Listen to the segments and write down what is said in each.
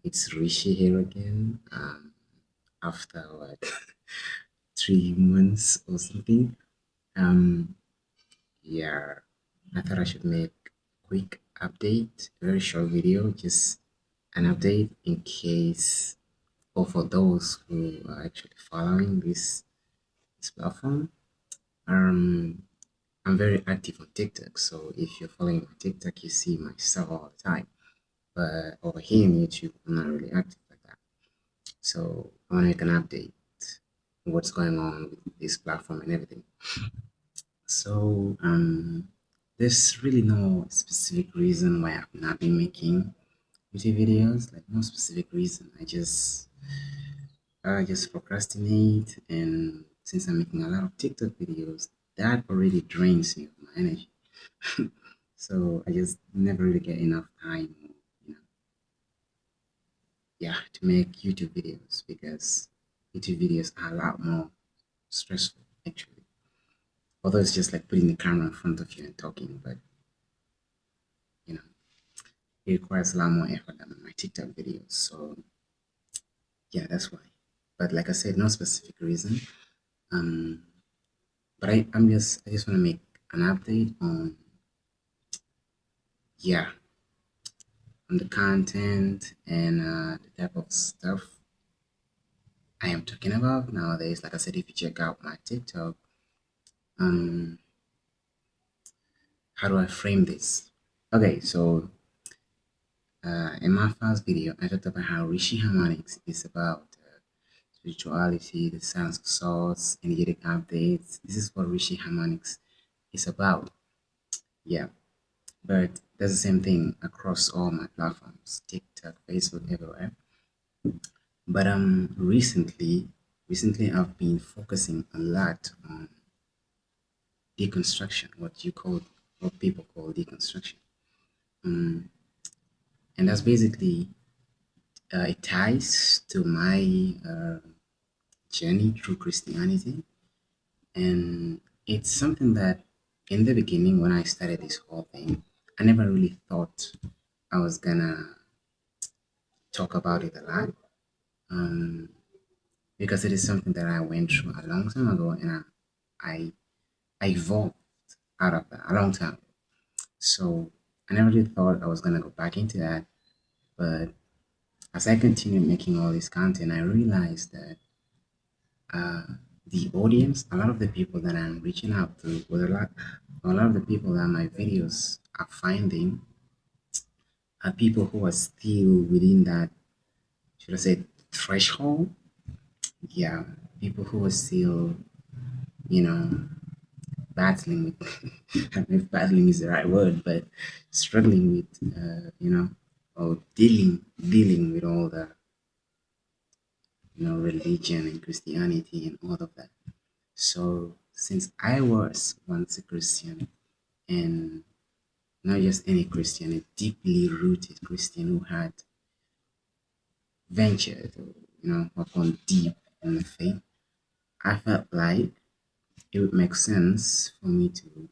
It's Rishi here again. After what 3 months or something. Um, yeah, I thought I should make a quick update, very short video, just an update in case, or for those who are actually following this platform. Um, I'm very active on TikTok, so if you're following my TikTok, you see my stuff all the time. But over here on YouTube, I'm not really active like that. So I want to make an update what's going on with this platform and everything. So there's really no specific reason why I've not been making YouTube videos. Like no specific reason. I just procrastinate, and since I'm making a lot of TikTok videos, that already drains me of my energy. So I just never really get enough time, you know, yeah, to make YouTube videos because YouTube videos are a lot more stressful actually. Although it's just like putting the camera in front of you and talking, but you know, it requires a lot more effort than my TikTok videos. So yeah, that's why. But like I said, no specific reason. Um, but I just want to make an update on, yeah, on the content and the type of stuff I am talking about nowadays. Like I said, if you check out my TikTok, um, how do I frame this? Okay, so in my first video, I talked about how Rishi Harmonics is about spirituality, the science of source, energetic updates. This is what Rishi Harmonics is about. Yeah, but that's the same thing across all my platforms, TikTok, Facebook, everywhere. But recently I've been focusing a lot on deconstruction, what people call deconstruction, um, and that's basically it ties to my journey through Christianity. And it's something that in the beginning, when I started this whole thing, I never really thought I was gonna talk about it a lot, um, because it is something that I went through a long time ago, and I, I evolved out of that a long time ago. So I never really thought I was gonna go back into that. But as I continued making all this content, I realized that uh, the audience, a lot of the people that I'm reaching out to, with a lot of the people that my videos are finding are people who are still within that, should I say, threshold? Yeah, people who are still, you know, battling with, I don't know if battling is the right word, but struggling with, or dealing with all the, religion and Christianity and all of that. So since I was once a Christian, and not just any Christian, a deeply rooted Christian who had ventured, or gone deep in the faith, I felt like it would make sense for me to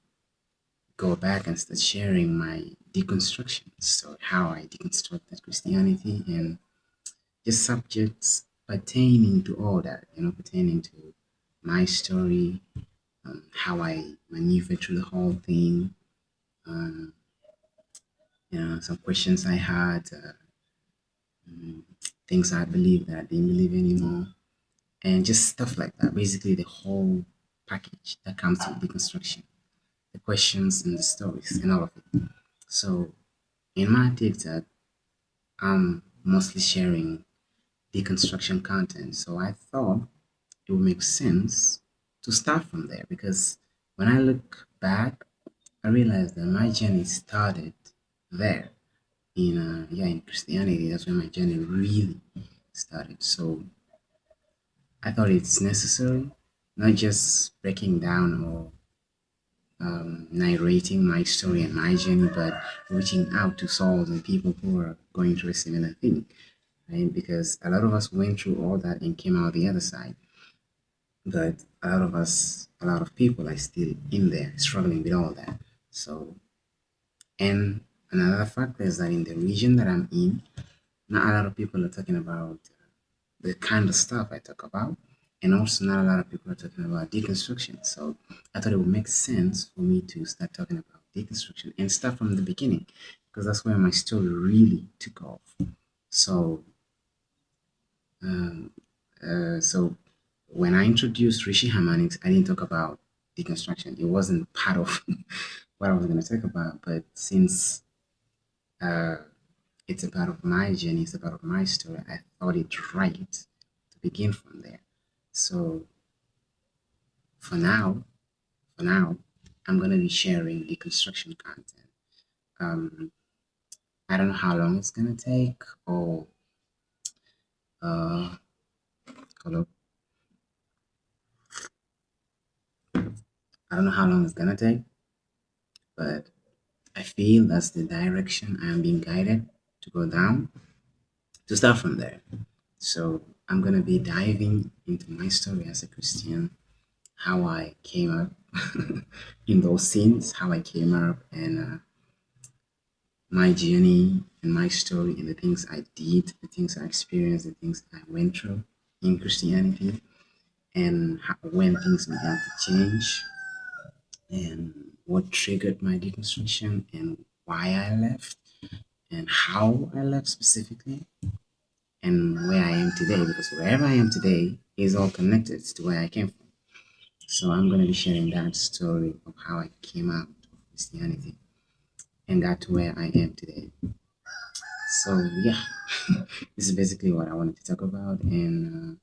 go back and start sharing my deconstructions. So how I deconstructed Christianity and just subjects pertaining to all that, pertaining to my story, how I maneuvered through the whole thing, um, some questions I had, things I believed that I didn't believe anymore, and just stuff like that. Basically, the whole package that comes with deconstruction, the questions and the stories and all of it. So in my TikTok, I'm mostly sharing deconstruction content. So I thought it would make sense to start from there because when I look back, I realized that my journey started there in Christianity. That's where my journey really started. So I thought it's necessary, not just breaking down or narrating my story and my journey, but reaching out to souls and people who are going through a similar thing, right? Because a lot of us went through all that and came out the other side, but a lot of people are still in there struggling with all that. So, and another factor is that in the region that I'm in, not a lot of people are talking about the kind of stuff I talk about, and also not a lot of people are talking about deconstruction. So I thought it would make sense for me to start talking about deconstruction and start from the beginning, because that's where my story really took off. So, um, so when I introduced Rishi Harmonics, I didn't talk about deconstruction. It wasn't part of what I was going to talk about. But since uh, it's a part of my journey, it's a part of my story, I thought it right to begin from there. So for now, for now, I'm going to be sharing deconstruction content. Um, I don't know how long it's going to take, or uh, hold up. I don't know how long it's going to take, but I feel that's the direction I am being guided to go down, to start from there. So I'm gonna be diving into my story as a Christian, how I came up in those scenes, how I came up, and my journey and my story and the things I did, the things I experienced, the things I went through in Christianity, and how, when things began to change, and what triggered my deconstruction, and why I left, and how I left specifically, and where I am today, because wherever I am today is all connected to where I came from. So I'm going to be sharing that story of how I came out of Christianity and got to where I am today. So yeah, this is basically what I wanted to talk about, and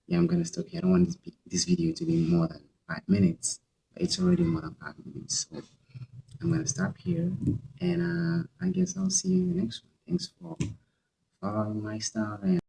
yeah, I'm gonna stop here. I don't want this video to be more than 5 minutes, but it's already more than 5 minutes, so I'm gonna stop here, and I guess I'll see you in the next one. Thanks for following my stuff, and